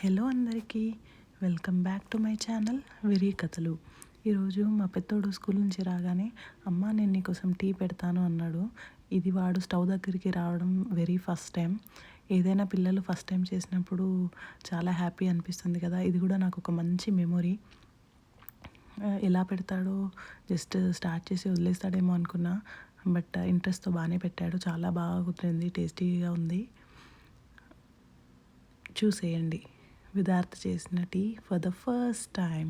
Hello అందరికీ, welcome back to my channel very కథలు. ఈరోజు మా పెద్దోడు స్కూల్ నుంచి రాగానే అమ్మ నేను నీకోసం టీ పెడతాను అన్నాడు. ఇది వాడు స్టవ్ దగ్గరికి రావడం వెరీ ఫస్ట్ టైం. ఏదైనా పిల్లలు ఫస్ట్ టైం చేసినప్పుడు చాలా హ్యాపీ అనిపిస్తుంది కదా. ఇది కూడా నాకు ఒక మంచి మెమొరీ. ఎలా పెడతాడో జస్ట్ స్టార్ట్ చేసి వదిలేస్తాడేమో అనుకున్నా, బట్ ఇంట్రెస్ట్తో బాగానే పెట్టాడు. చాలా బాగా కుదిరింది, టేస్టీగా ఉంది. చూసేయండి విదార్త్ చేసిన tea for the first time.